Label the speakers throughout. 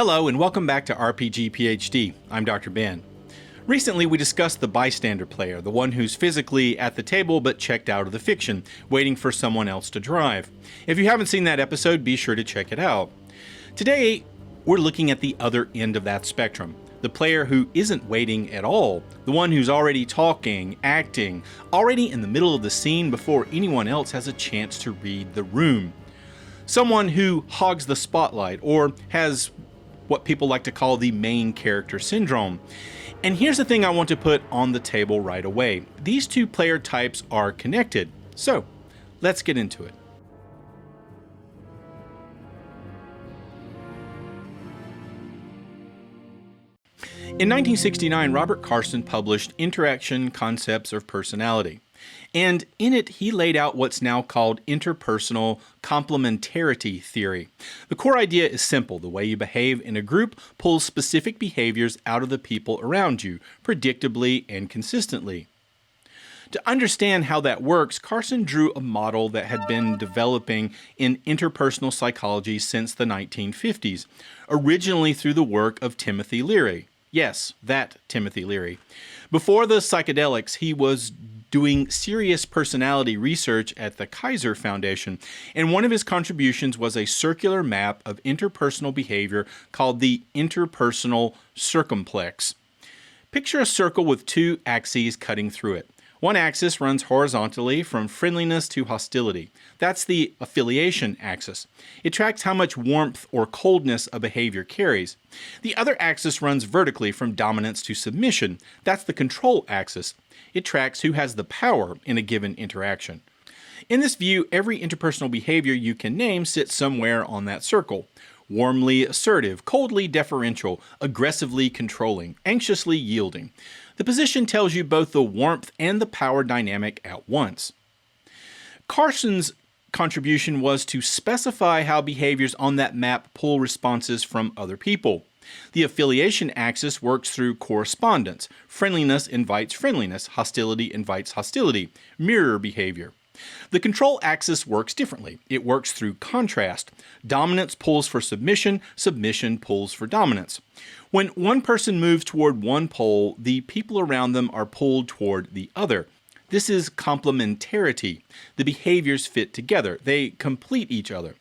Speaker 1: Hello and welcome back to RPG PhD. I'm Dr. Ben. Recently we discussed the bystander player, the one who's physically at the table but checked out of the fiction, waiting for someone else to drive. If you haven't seen that episode, be sure to check it out. Today, we're looking at the other end of that spectrum. The player who isn't waiting at all, the one who's already talking, acting, already in the middle of the scene before anyone else has a chance to read the room. Someone who hogs the spotlight or has what people like to call the main character syndrome. And here's the thing I want to put on the table right away. These two player types are connected. So, let's get into it. In 1969, Robert Carson published Interaction Concepts of Personality. And in it, he laid out what's now called Interpersonal Complementarity Theory. The core idea is simple. The way you behave in a group pulls specific behaviors out of the people around you, predictably and consistently. To understand how that works, Carson drew a model that had been developing in interpersonal psychology since the 1950s, originally through the work of Timothy Leary. Yes, that Timothy Leary. Before the psychedelics, he was doing serious personality research at the Kaiser Foundation, and one of his contributions was a circular map of interpersonal behavior called the interpersonal circumplex. Picture a circle with two axes cutting through it. One axis runs horizontally from friendliness to hostility. That's the affiliation axis. It tracks how much warmth or coldness a behavior carries. The other axis runs vertically from dominance to submission. That's the control axis. It tracks who has the power in a given interaction. In this view, every interpersonal behavior you can name sits somewhere on that circle. Warmly assertive, coldly deferential, aggressively controlling, anxiously yielding. The position tells you both the warmth and the power dynamic at once. Carson's contribution was to specify how behaviors on that map pull responses from other people. The affiliation axis works through correspondence. Friendliness invites friendliness. Hostility invites hostility. Mirror behavior. The control axis works differently. It works through contrast. Dominance pulls for submission. Submission pulls for dominance. When one person moves toward one pole, the people around them are pulled toward the other. This is complementarity. The behaviors fit together. They complete each other.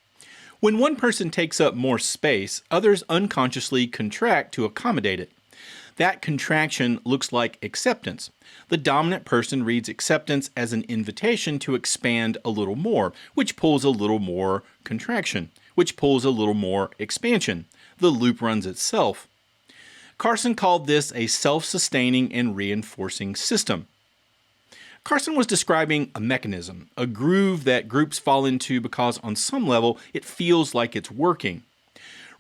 Speaker 1: When one person takes up more space, others unconsciously contract to accommodate it. That contraction looks like acceptance. The dominant person reads acceptance as an invitation to expand a little more, which pulls a little more contraction, which pulls a little more expansion. The loop runs itself. Carson called this a self-sustaining and reinforcing system. Carson was describing a mechanism, a groove that groups fall into because on some level it feels like it's working.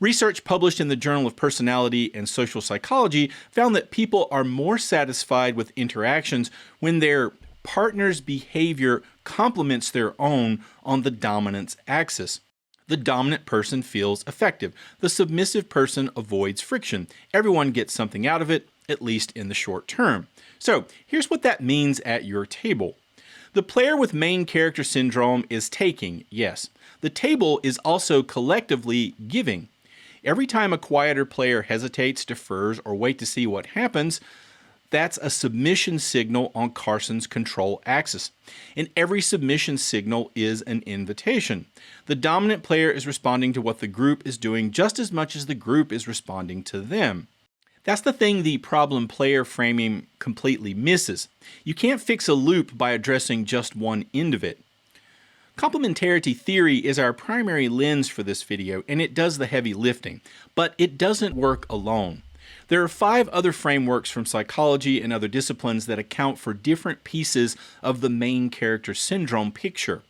Speaker 1: Research published in the Journal of Personality and Social Psychology found that people are more satisfied with interactions when their partner's behavior complements their own on the dominance axis. The dominant person feels effective. The submissive person avoids friction. Everyone gets something out of it, at least in the short term. So, here's what that means at your table. The player with main character syndrome is taking, yes. The table is also collectively giving. Every time a quieter player hesitates, defers, or waits to see what happens, that's a submission signal on Carson's control axis. And every submission signal is an invitation. The dominant player is responding to what the group is doing just as much as the group is responding to them. That's the thing the problem player framing completely misses. You can't fix a loop by addressing just one end of it. Complementarity theory is our primary lens for this video, and it does the heavy lifting, but it doesn't work alone. There are 5 other frameworks from psychology and other disciplines that account for different pieces of the main character syndrome picture.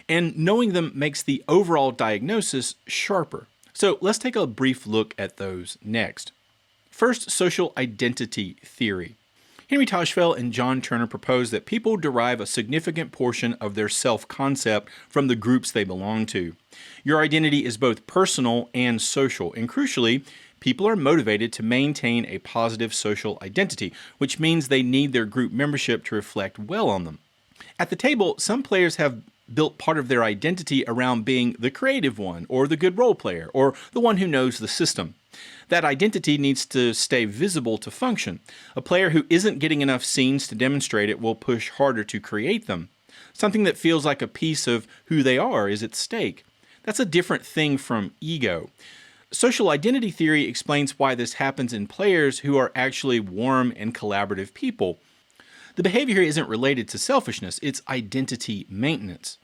Speaker 1: And knowing them makes the overall diagnosis sharper. So let's take a brief look at those next. First, social identity theory. Henry Tajfel and John Turner propose that people derive a significant portion of their self-concept from the groups they belong to. Your identity is both personal and social, and crucially, people are motivated to maintain a positive social identity, which means they need their group membership to reflect well on them. At the table, some players have built part of their identity around being the creative one, or the good role player, or the one who knows the system. That identity needs to stay visible to function. A player who isn't getting enough scenes to demonstrate it will push harder to create them. Something that feels like a piece of who they are is at stake. That's a different thing from ego. Social identity theory explains why this happens in players who are actually warm and collaborative people. The behavior here isn't related to selfishness, it's identity maintenance.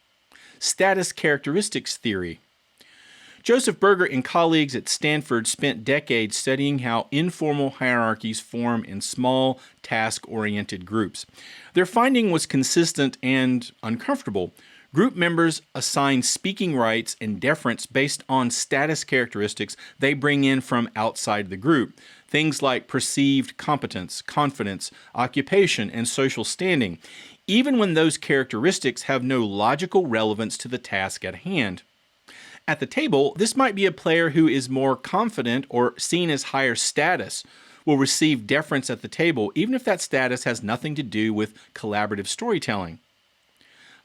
Speaker 1: Status characteristics theory. Joseph Berger and colleagues at Stanford spent decades studying how informal hierarchies form in small, task-oriented groups. Their finding was consistent and uncomfortable. Group members assign speaking rights and deference based on status characteristics they bring in from outside the group. Things like perceived competence, confidence, occupation, and social standing, even when those characteristics have no logical relevance to the task at hand. At the table, this might be a player who is more confident or seen as higher status, will receive deference at the table, even if that status has nothing to do with collaborative storytelling.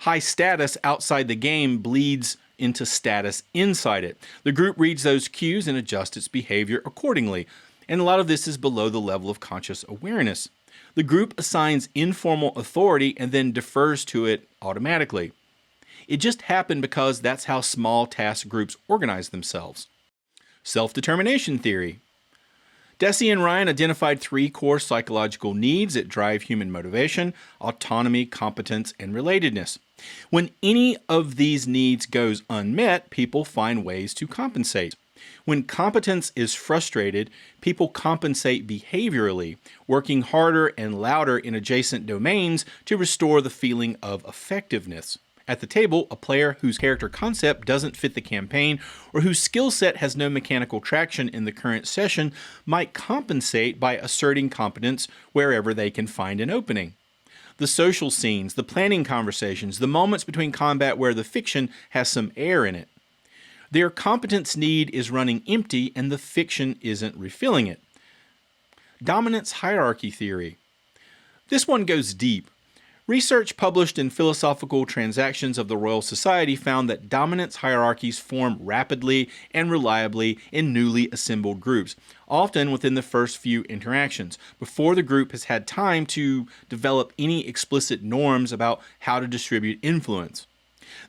Speaker 1: High status outside the game bleeds into status inside it. The group reads those cues and adjusts its behavior accordingly, and a lot of this is below the level of conscious awareness. The group assigns informal authority and then defers to it automatically. It just happened because that's how small task groups organize themselves. Self-determination theory. Deci and Ryan identified 3 core psychological needs that drive human motivation: autonomy, competence, and relatedness. When any of these needs goes unmet, people find ways to compensate. When competence is frustrated, people compensate behaviorally, working harder and louder in adjacent domains to restore the feeling of effectiveness. At the table, a player whose character concept doesn't fit the campaign or whose skill set has no mechanical traction in the current session might compensate by asserting competence wherever they can find an opening. The social scenes, the planning conversations, the moments between combat where the fiction has some air in it. Their competence need is running empty and the fiction isn't refilling it. Dominance hierarchy theory. This one goes deep. Research published in Philosophical Transactions of the Royal Society found that dominance hierarchies form rapidly and reliably in newly assembled groups, often within the first few interactions, before the group has had time to develop any explicit norms about how to distribute influence.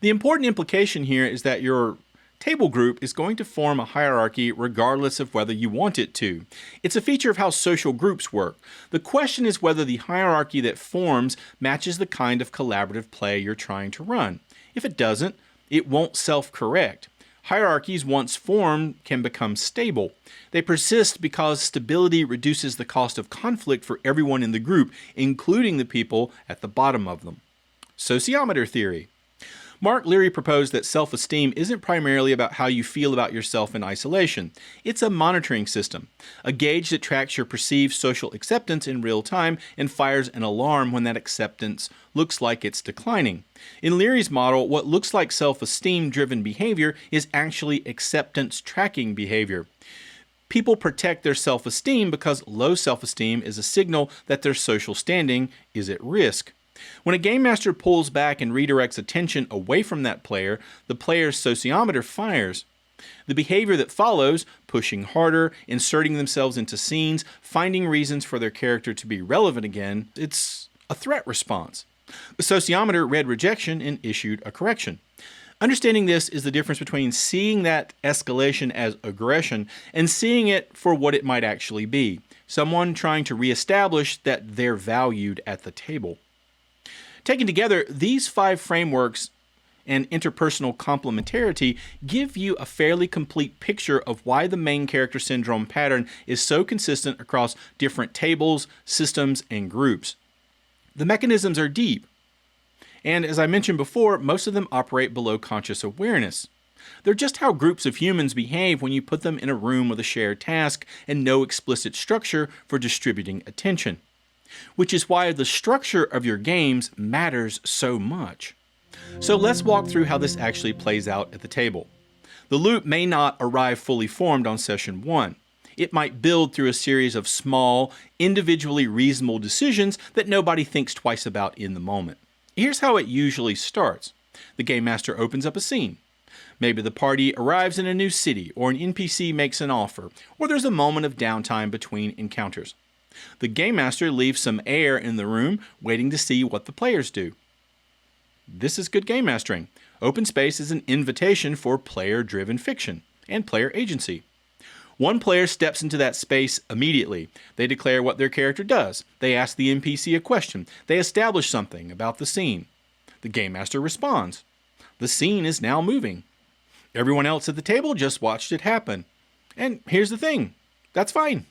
Speaker 1: The important implication here is that your table group is going to form a hierarchy regardless of whether you want it to. It's a feature of how social groups work. The question is whether the hierarchy that forms matches the kind of collaborative play you're trying to run. If it doesn't, it won't self-correct. Hierarchies, once formed, can become stable. They persist because stability reduces the cost of conflict for everyone in the group, including the people at the bottom of them. Sociometer theory. Mark Leary proposed that self-esteem isn't primarily about how you feel about yourself in isolation. It's a monitoring system, a gauge that tracks your perceived social acceptance in real time and fires an alarm when that acceptance looks like it's declining. In Leary's model, what looks like self-esteem-driven behavior is actually acceptance-tracking behavior. People protect their self-esteem because low self-esteem is a signal that their social standing is at risk. When a game master pulls back and redirects attention away from that player, the player's sociometer fires. The behavior that follows, pushing harder, inserting themselves into scenes, finding reasons for their character to be relevant again, it's a threat response. The sociometer read rejection and issued a correction. Understanding this is the difference between seeing that escalation as aggression and seeing it for what it might actually be, someone trying to reestablish that they're valued at the table. Taken together, these 5 frameworks and interpersonal complementarity give you a fairly complete picture of why the main character syndrome pattern is so consistent across different tables, systems, and groups. The mechanisms are deep, and as I mentioned before, most of them operate below conscious awareness. They're just how groups of humans behave when you put them in a room with a shared task and no explicit structure for distributing attention. Which is why the structure of your games matters so much. So let's walk through how this actually plays out at the table. The loop may not arrive fully formed on session 1. It might build through a series of small, individually reasonable decisions that nobody thinks twice about in the moment. Here's how it usually starts. The game master opens up a scene. Maybe the party arrives in a new city, or an NPC makes an offer, or there's a moment of downtime between encounters. The game master leaves some air in the room, waiting to see what the players do. This is good game mastering. Open space is an invitation for player-driven fiction and player agency. One player steps into that space immediately. They declare what their character does. They ask the NPC a question. They establish something about the scene. The game master responds. The scene is now moving. Everyone else at the table just watched it happen. And here's the thing. That's fine.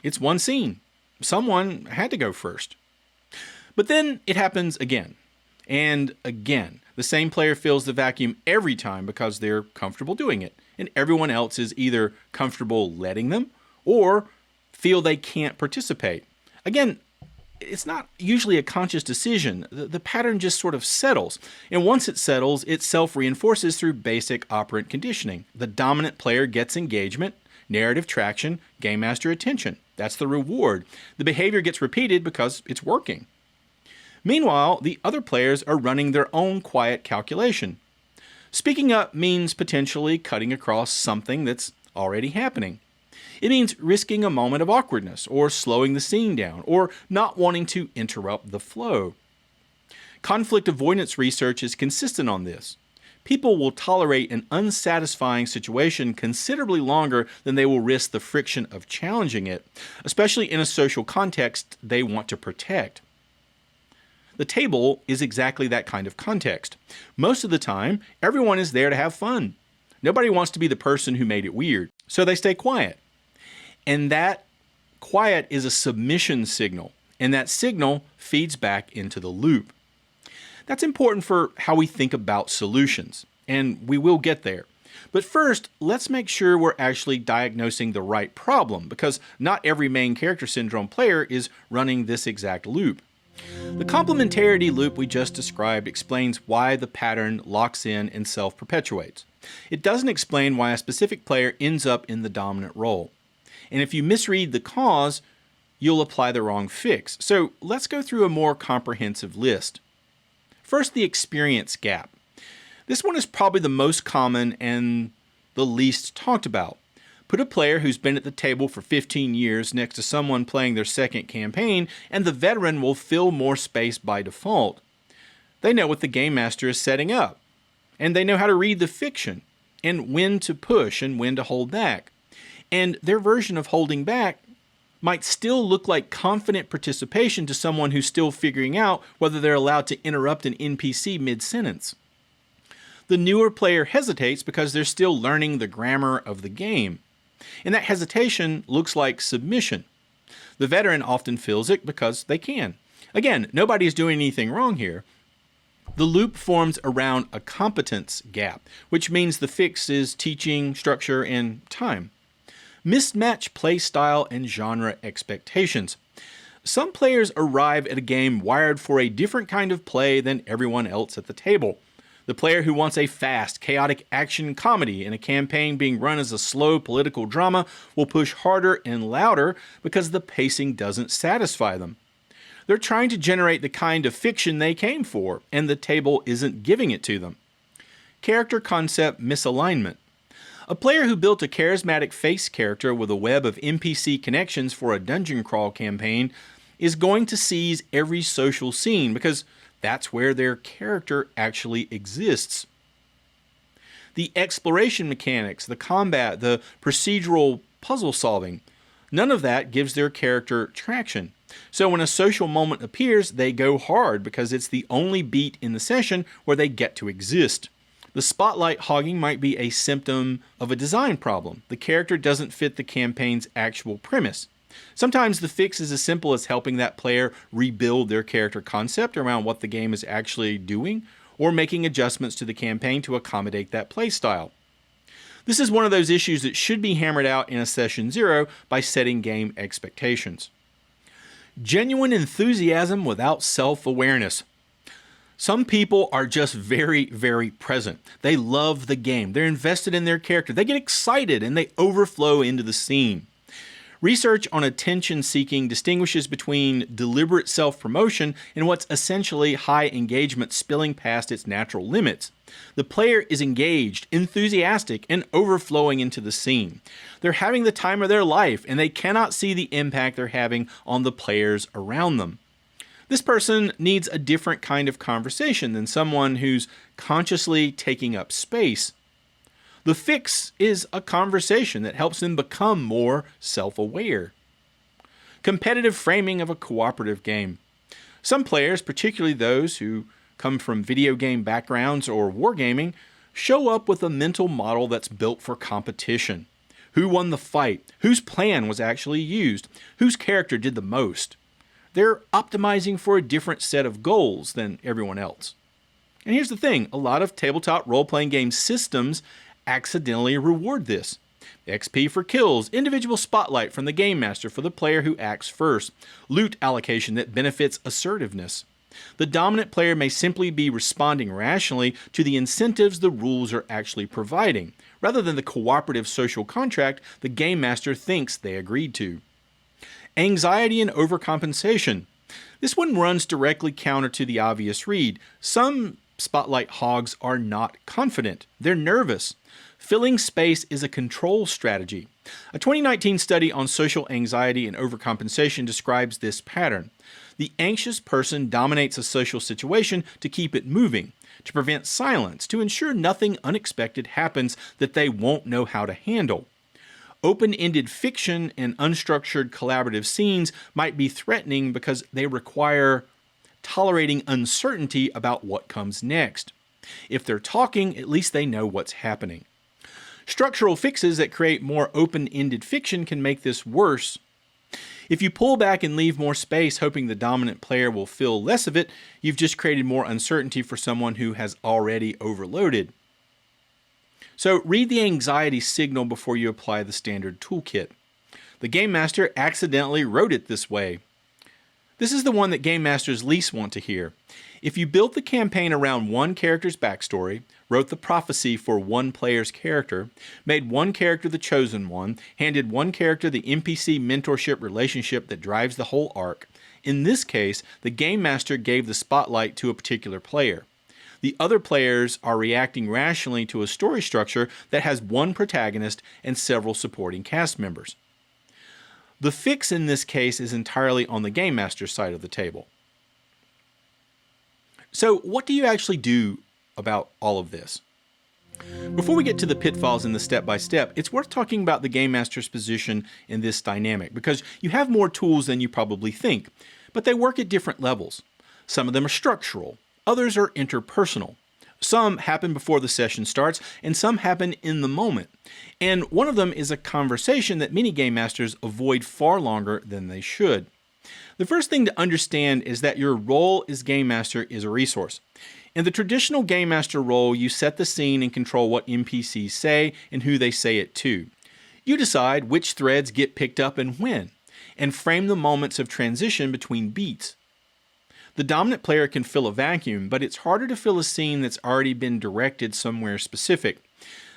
Speaker 1: It's one scene. Someone had to go first. But then it happens again. And again. The same player fills the vacuum every time because they're comfortable doing it. And everyone else is either comfortable letting them or feel they can't participate. Again, it's not usually a conscious decision. The pattern just sort of settles. And once it settles, it self-reinforces through basic operant conditioning. The dominant player gets engagement, narrative traction, game master attention. That's the reward. The behavior gets repeated because it's working. Meanwhile, the other players are running their own quiet calculation. Speaking up means potentially cutting across something that's already happening. It means risking a moment of awkwardness, or slowing the scene down, or not wanting to interrupt the flow. Conflict avoidance research is consistent on this. People will tolerate an unsatisfying situation considerably longer than they will risk the friction of challenging it, especially in a social context they want to protect. The table is exactly that kind of context. Most of the time, everyone is there to have fun. Nobody wants to be the person who made it weird, so they stay quiet. And that quiet is a submission signal, and that signal feeds back into the loop. That's important for how we think about solutions, and we will get there. But first, let's make sure we're actually diagnosing the right problem, because not every main character syndrome player is running this exact loop. The complementarity loop we just described explains why the pattern locks in and self-perpetuates. It doesn't explain why a specific player ends up in the dominant role. And if you misread the cause, you'll apply the wrong fix. So let's go through a more comprehensive list. First, the experience gap. This one is probably the most common and the least talked about. Put a player who's been at the table for 15 years next to someone playing their second campaign, and the veteran will fill more space by default. They know what the game master is setting up, and they know how to read the fiction, and when to push and when to hold back. And their version of holding back might still look like confident participation to someone who's still figuring out whether they're allowed to interrupt an NPC mid-sentence. The newer player hesitates because they're still learning the grammar of the game. And that hesitation looks like submission. The veteran often feels it because they can. Again, nobody is doing anything wrong here. The loop forms around a competence gap, which means the fix is teaching, structure, and time. Mismatch play style and genre expectations. Some players arrive at a game wired for a different kind of play than everyone else at the table. The player who wants a fast, chaotic action comedy in a campaign being run as a slow political drama will push harder and louder because the pacing doesn't satisfy them. They're trying to generate the kind of fiction they came for, and the table isn't giving it to them. Character concept misalignment. A player who built a charismatic face character with a web of NPC connections for a dungeon crawl campaign is going to seize every social scene because that's where their character actually exists. The exploration mechanics, the combat, the procedural puzzle solving, none of that gives their character traction. So when a social moment appears, they go hard because it's the only beat in the session where they get to exist. The spotlight hogging might be a symptom of a design problem. The character doesn't fit the campaign's actual premise. Sometimes the fix is as simple as helping that player rebuild their character concept around what the game is actually doing, or making adjustments to the campaign to accommodate that playstyle. This is one of those issues that should be hammered out in a session 0 by setting game expectations. Genuine enthusiasm without self-awareness. Some people are just very, very present. They love the game. They're invested in their character. They get excited and they overflow into the scene. Research on attention seeking distinguishes between deliberate self-promotion and what's essentially high engagement spilling past its natural limits. The player is engaged, enthusiastic, and overflowing into the scene. They're having the time of their life, and they cannot see the impact they're having on the players around them. This person needs a different kind of conversation than someone who's consciously taking up space. The fix is a conversation that helps them become more self-aware. Competitive framing of a cooperative game. Some players, particularly those who come from video game backgrounds or wargaming, show up with a mental model that's built for competition. Who won the fight? Whose plan was actually used? Whose character did the most? They're optimizing for a different set of goals than everyone else. And here's the thing, a lot of tabletop role-playing game systems accidentally reward this. XP for kills, individual spotlight from the game master for the player who acts first, loot allocation that benefits assertiveness. The dominant player may simply be responding rationally to the incentives the rules are actually providing, rather than the cooperative social contract the game master thinks they agreed to. Anxiety and overcompensation. This one runs directly counter to the obvious read. Some spotlight hogs are not confident. They're nervous. Filling space is a control strategy. A 2019 study on social anxiety and overcompensation describes this pattern. The anxious person dominates a social situation to keep it moving, to prevent silence, to ensure nothing unexpected happens that they won't know how to handle. Open-ended fiction and unstructured collaborative scenes might be threatening because they require tolerating uncertainty about what comes next. If they're talking, at least they know what's happening. Structural fixes that create more open-ended fiction can make this worse. If you pull back and leave more space hoping the dominant player will feel less of it, you've just created more uncertainty for someone who has already overloaded. So read the anxiety signal before you apply the standard toolkit. The game master accidentally wrote it this way. This is the one that game masters least want to hear. If you built the campaign around one character's backstory, wrote the prophecy for one player's character, made one character the chosen one, handed one character the NPC mentorship relationship that drives the whole arc, in this case, the game master gave the spotlight to a particular player. The other players are reacting rationally to a story structure that has one protagonist and several supporting cast members. The fix in this case is entirely on the game master's side of the table. So what do you actually do about all of this? Before we get to the pitfalls and the step-by-step, it's worth talking about the game master's position in this dynamic because you have more tools than you probably think, but they work at different levels. Some of them are structural, others are interpersonal. Some happen before the session starts, and some happen in the moment. And one of them is a conversation that many game masters avoid far longer than they should. The first thing to understand is that your role as game master is a resource. In the traditional game master role, you set the scene and control what NPCs say and who they say it to. You decide which threads get picked up and when, and frame the moments of transition between beats. The dominant player can fill a vacuum, but it's harder to fill a scene that's already been directed somewhere specific.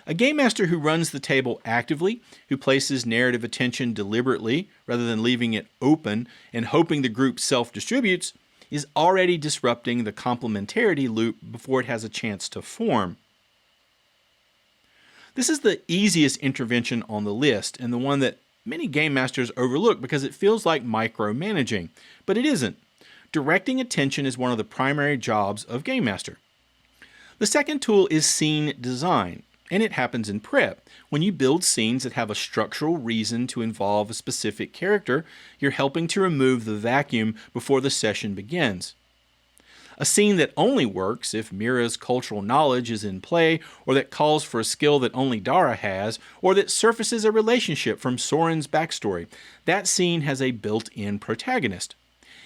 Speaker 1: A game master who runs the table actively, who places narrative attention deliberately rather than leaving it open and hoping the group self-distributes, is already disrupting the complementarity loop before it has a chance to form. This is the easiest intervention on the list and the one that many game masters overlook because it feels like micromanaging, but it isn't. Directing attention is one of the primary jobs of game master. The second tool is scene design, and it happens in prep. When you build scenes that have a structural reason to involve a specific character, you're helping to remove the vacuum before the session begins. A scene that only works if Mira's cultural knowledge is in play, or that calls for a skill that only Dara has, or that surfaces a relationship from Soren's backstory, that scene has a built-in protagonist.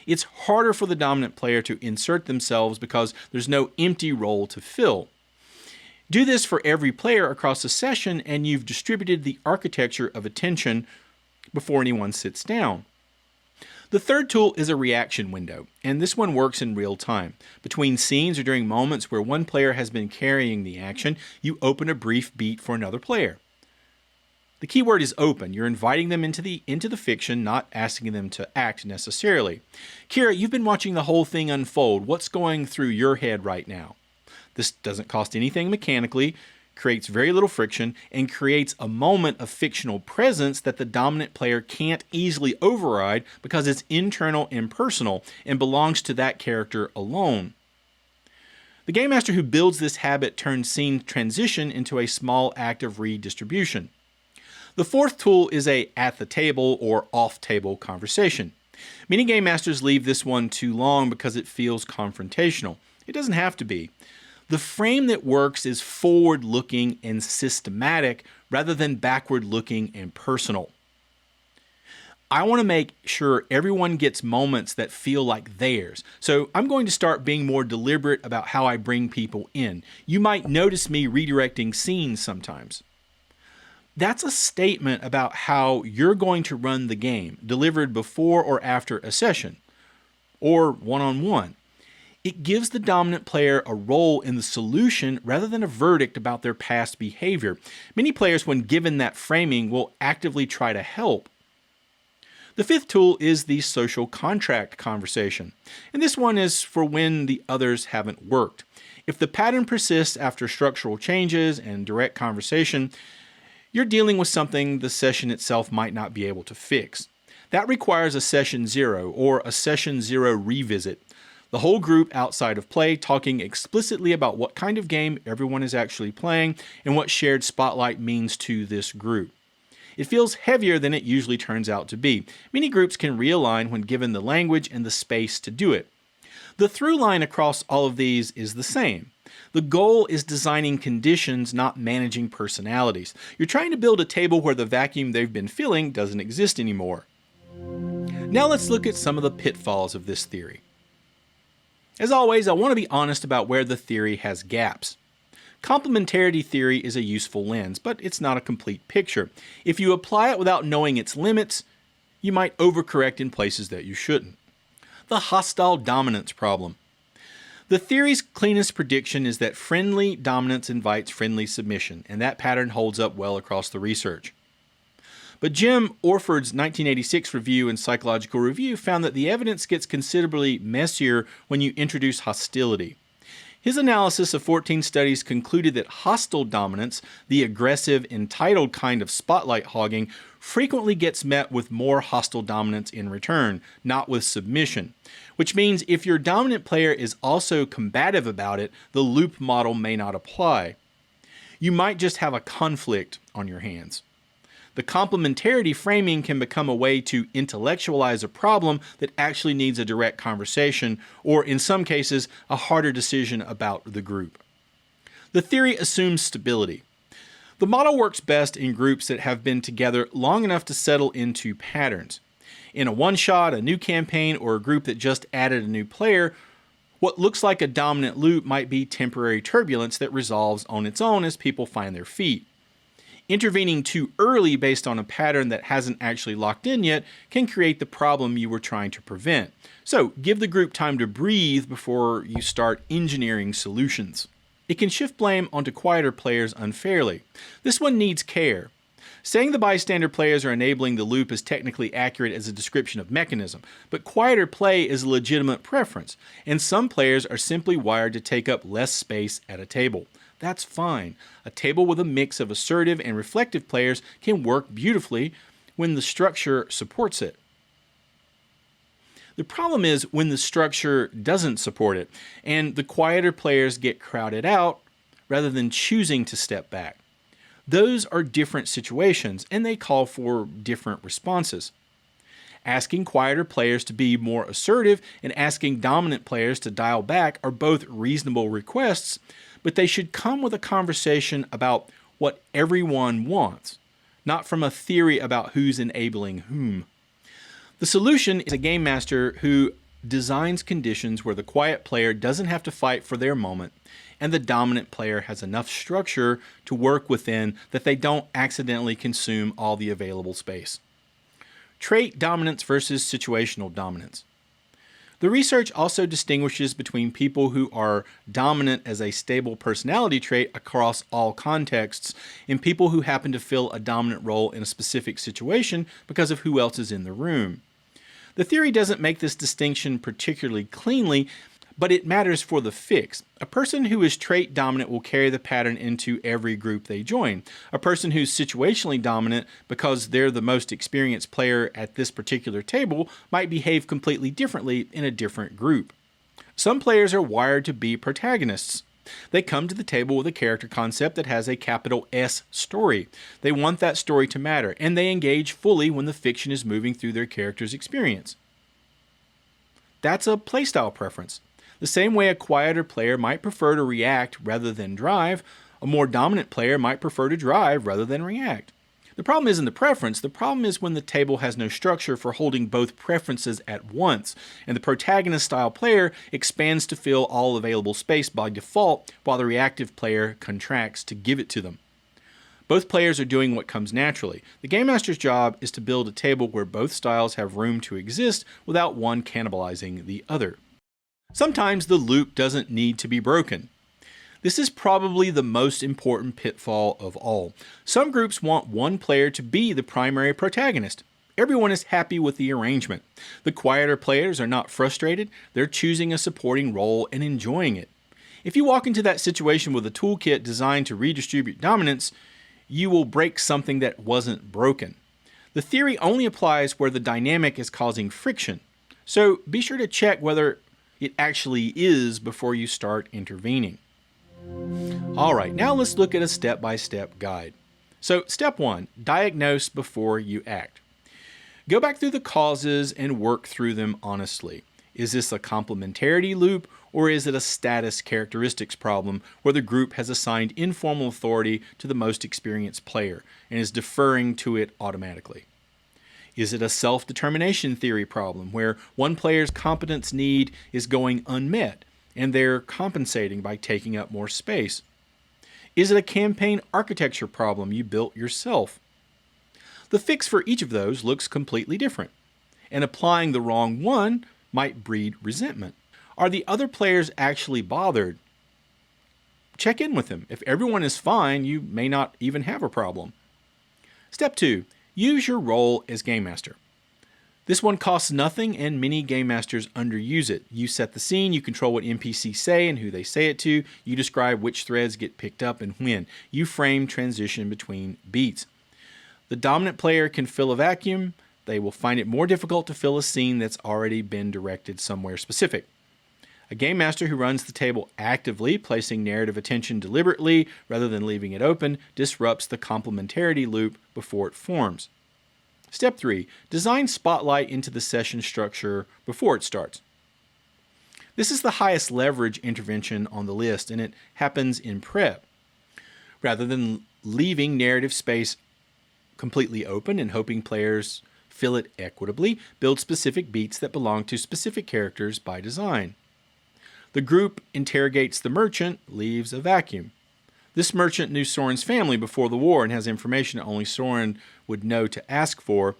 Speaker 1: It's harder for the dominant player to insert themselves because there's no empty role to fill. Do this for every player across the session and you've distributed the architecture of attention before anyone sits down. The third tool is a reaction window, and this one works in real time. Between scenes or during moments where one player has been carrying the action, you open a brief beat for another player. The key word is open. You're inviting them into the fiction, not asking them to act necessarily. Kira, you've been watching the whole thing unfold. What's going through your head right now? This doesn't cost anything mechanically, creates very little friction, and creates a moment of fictional presence that the dominant player can't easily override because it's internal and personal and belongs to that character alone. The game master who builds this habit turns scene transition into a small act of redistribution. The fourth tool is a at the table or off-table conversation. Many game masters leave this one too long because it feels confrontational. It doesn't have to be. The frame that works is forward-looking and systematic rather than backward-looking and personal. I want to make sure everyone gets moments that feel like theirs. So I'm going to start being more deliberate about how I bring people in. You might notice me redirecting scenes sometimes. That's a statement about how you're going to run the game, delivered before or after a session, or one-on-one. It gives the dominant player a role in the solution rather than a verdict about their past behavior. Many players, when given that framing, will actively try to help. The fifth tool is the social contract conversation, and this one is for when the others haven't worked. If the pattern persists after structural changes and direct conversation, you're dealing with something the session itself might not be able to fix. That requires a session 0 or a session 0 revisit. The whole group outside of play talking explicitly about what kind of game everyone is actually playing and what shared spotlight means to this group. It feels heavier than it usually turns out to be. Many groups can realign when given the language and the space to do it. The through line across all of these is the same. The goal is designing conditions, not managing personalities. You're trying to build a table where the vacuum they've been filling doesn't exist anymore. Now let's look at some of the pitfalls of this theory. As always, I want to be honest about where the theory has gaps. Complementarity theory is a useful lens, but it's not a complete picture. If you apply it without knowing its limits, you might overcorrect in places that you shouldn't. The hostile dominance problem. The theory's cleanest prediction is that friendly dominance invites friendly submission, and that pattern holds up well across the research. But Jim Orford's 1986 review in Psychological Review found that the evidence gets considerably messier when you introduce hostility. His analysis of 14 studies concluded that hostile dominance, the aggressive, entitled kind of spotlight hogging, frequently gets met with more hostile dominance in return, not with submission. Which means if your dominant player is also combative about it, the loop model may not apply. You might just have a conflict on your hands. The complementarity framing can become a way to intellectualize a problem that actually needs a direct conversation, or in some cases, a harder decision about the group. The theory assumes stability. The model works best in groups that have been together long enough to settle into patterns. In a one-shot, a new campaign, or a group that just added a new player, what looks like a dominant loop might be temporary turbulence that resolves on its own as people find their feet. Intervening too early based on a pattern that hasn't actually locked in yet can create the problem you were trying to prevent. So give the group time to breathe before you start engineering solutions. It can shift blame onto quieter players unfairly. This one needs care. Saying the bystander players are enabling the loop is technically accurate as a description of mechanism, but quieter play is a legitimate preference, and some players are simply wired to take up less space at a table. That's fine. A table with a mix of assertive and reflective players can work beautifully when the structure supports it. The problem is when the structure doesn't support it, and the quieter players get crowded out rather than choosing to step back. Those are different situations, and they call for different responses. Asking quieter players to be more assertive and asking dominant players to dial back are both reasonable requests, but they should come with a conversation about what everyone wants, not from a theory about who's enabling whom. The solution is a game master who designs conditions where the quiet player doesn't have to fight for their moment, and the dominant player has enough structure to work within that they don't accidentally consume all the available space. Trait dominance versus situational dominance. The research also distinguishes between people who are dominant as a stable personality trait across all contexts and people who happen to fill a dominant role in a specific situation because of who else is in the room. The theory doesn't make this distinction particularly cleanly, but it matters for the fix. A person who is trait dominant will carry the pattern into every group they join. A person who's situationally dominant because they're the most experienced player at this particular table might behave completely differently in a different group. Some players are wired to be protagonists. They come to the table with a character concept that has a capital S story. They want that story to matter, and they engage fully when the fiction is moving through their character's experience. That's a playstyle preference. The same way a quieter player might prefer to react rather than drive, a more dominant player might prefer to drive rather than react. The problem isn't the preference, the problem is when the table has no structure for holding both preferences at once, and the protagonist-style player expands to fill all available space by default, while the reactive player contracts to give it to them. Both players are doing what comes naturally. The Game Master's job is to build a table where both styles have room to exist without one cannibalizing the other. Sometimes the loop doesn't need to be broken. This is probably the most important pitfall of all. Some groups want one player to be the primary protagonist. Everyone is happy with the arrangement. The quieter players are not frustrated. They're choosing a supporting role and enjoying it. If you walk into that situation with a toolkit designed to redistribute dominance, you will break something that wasn't broken. The theory only applies where the dynamic is causing friction. So be sure to check whether it actually is before you start intervening. Alright, now let's look at a step-by-step guide. So step 1, diagnose before you act. Go back through the causes and work through them honestly. Is this a complementarity loop, or is it a status characteristics problem where the group has assigned informal authority to the most experienced player and is deferring to it automatically? Is it a self-determination theory problem where one player's competence need is going unmet and they're compensating by taking up more space? Is it a campaign architecture problem you built yourself? The fix for each of those looks completely different, and applying the wrong one might breed resentment. Are the other players actually bothered? Check in with them. If everyone is fine, you may not even have a problem. Step 2. Use your role as Game Master. This one costs nothing and many Game Masters underuse it. You set the scene, you control what NPCs say and who they say it to, you describe which threads get picked up and when. You frame transition between beats. The dominant player can fill a vacuum. They will find it more difficult to fill a scene that's already been directed somewhere specific. A Game Master who runs the table actively, placing narrative attention deliberately rather than leaving it open, disrupts the complementarity loop before it forms. Step 3. Design spotlight into the session structure before it starts. This is the highest leverage intervention on the list, and it happens in prep. Rather than leaving narrative space completely open and hoping players fill it equitably, build specific beats that belong to specific characters by design. The group interrogates the merchant, leaves a vacuum. This merchant knew Soren's family before the war and has information that only Soren would know to ask for,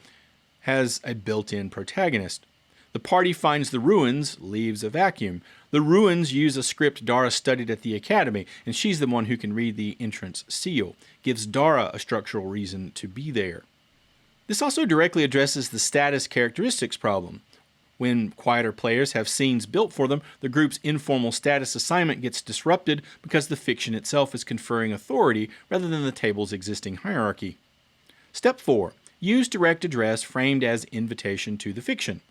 Speaker 1: has a built-in protagonist. The party finds the ruins, leaves a vacuum. The ruins use a script Dara studied at the academy, and she's the one who can read the entrance seal, gives Dara a structural reason to be there. This also directly addresses the status characteristics problem. When quieter players have scenes built for them, the group's informal status assignment gets disrupted because the fiction itself is conferring authority rather than the table's existing hierarchy. Step 4. Use direct address framed as invitation to the fiction.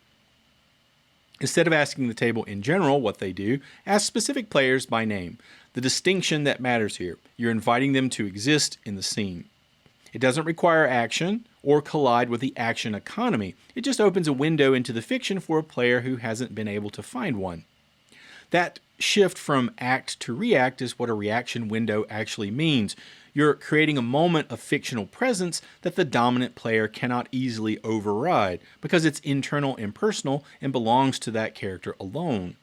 Speaker 1: Instead of asking the table in general what they do, ask specific players by name. The distinction that matters here. You're inviting them to exist in the scene. It doesn't require action or collide with the action economy. It just opens a window into the fiction for a player who hasn't been able to find one. That shift from act to react is what a reaction window actually means. You're creating a moment of fictional presence that the dominant player cannot easily override because it's internal and personal and belongs to that character alone.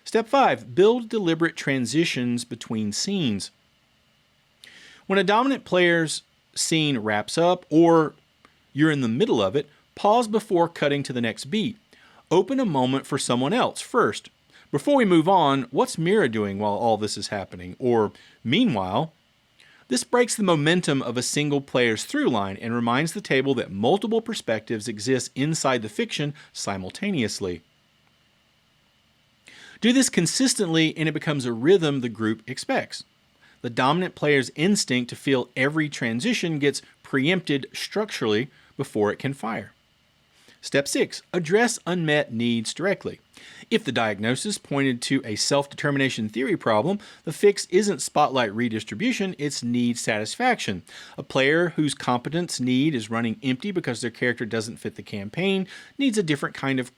Speaker 1: Step 5. Build deliberate transitions between scenes. When a dominant player's scene wraps up or you're in the middle of it, pause before cutting to the next beat. Open a moment for someone else first. Before we move on, what's Mira doing while all this is happening? Or, meanwhile, this breaks the momentum of a single player's through line and reminds the table that multiple perspectives exist inside the fiction simultaneously. Do this consistently and it becomes a rhythm the group expects. The dominant player's instinct to feel every transition gets preempted structurally before it can fire. Step 6. Address unmet needs directly. If the diagnosis pointed to a self-determination theory problem, the fix isn't spotlight redistribution, it's need satisfaction. A player whose competence need is running empty because their character doesn't fit the campaign needs a different kind of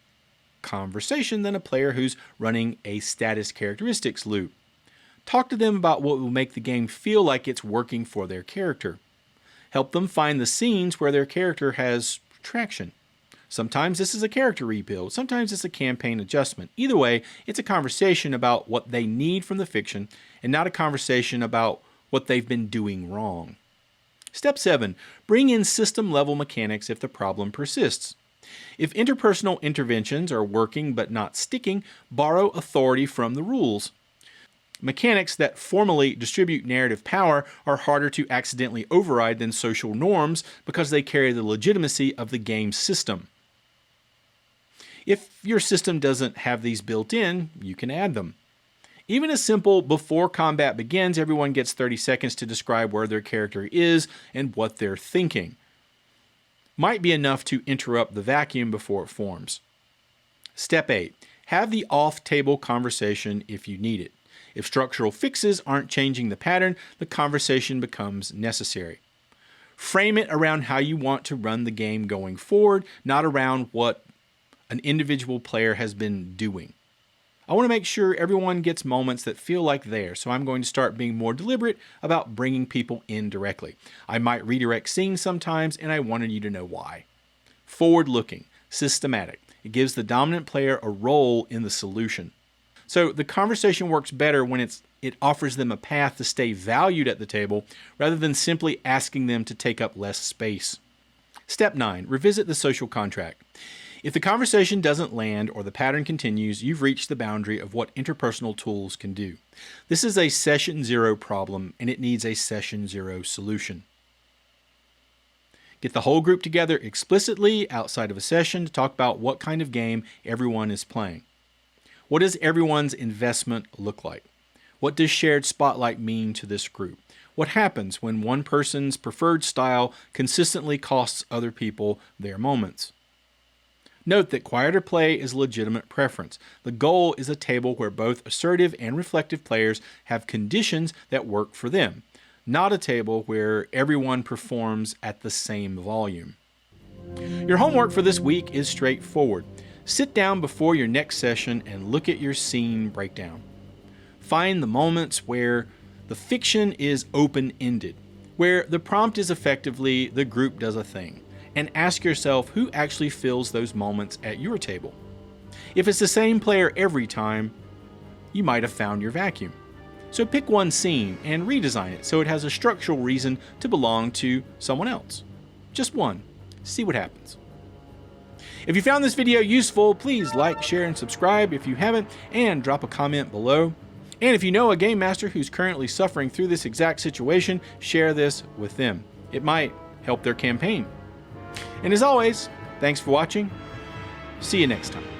Speaker 1: conversation than a player who's running a status characteristics loop. Talk to them about what will make the game feel like it's working for their character. Help them find the scenes where their character has traction. Sometimes this is a character rebuild, sometimes it's a campaign adjustment. Either way, it's a conversation about what they need from the fiction and not a conversation about what they've been doing wrong. Step 7. Bring in system-level mechanics if the problem persists. If interpersonal interventions are working but not sticking, borrow authority from the rules. Mechanics that formally distribute narrative power are harder to accidentally override than social norms because they carry the legitimacy of the game system. If your system doesn't have these built in, you can add them. Even a simple before combat begins, everyone gets 30 seconds to describe where their character is and what they're thinking might be enough to interrupt the vacuum before it forms. Step 8. Have the off-table conversation if you need it. If structural fixes aren't changing the pattern, the conversation becomes necessary. Frame it around how you want to run the game going forward, not around what an individual player has been doing. I want to make sure everyone gets moments that feel like theirs, so I'm going to start being more deliberate about bringing people in directly. I might redirect scenes sometimes, and I wanted you to know why. Forward-looking, systematic. It gives the dominant player a role in the solution. So the conversation works better when it offers them a path to stay valued at the table rather than simply asking them to take up less space. Step 9. Revisit the social contract. If the conversation doesn't land or the pattern continues, you've reached the boundary of what interpersonal tools can do. This is a session 0 problem and it needs a session 0 solution. Get the whole group together explicitly outside of a session to talk about what kind of game everyone is playing. What does everyone's investment look like? What does shared spotlight mean to this group? What happens when one person's preferred style consistently costs other people their moments? Note that quieter play is a legitimate preference. The goal is a table where both assertive and reflective players have conditions that work for them, not a table where everyone performs at the same volume. Your homework for this week is straightforward. Sit down before your next session and look at your scene breakdown. Find the moments where the fiction is open-ended, where the prompt is effectively the group does a thing, and ask yourself who actually fills those moments at your table. If it's the same player every time, you might have found your vacuum. So pick one scene and redesign it so it has a structural reason to belong to someone else. Just one. See what happens. If you found this video useful, please like, share, and subscribe if you haven't, and drop a comment below. And if you know a game master who's currently suffering through this exact situation, share this with them. It might help their campaign. And as always, thanks for watching. See you next time.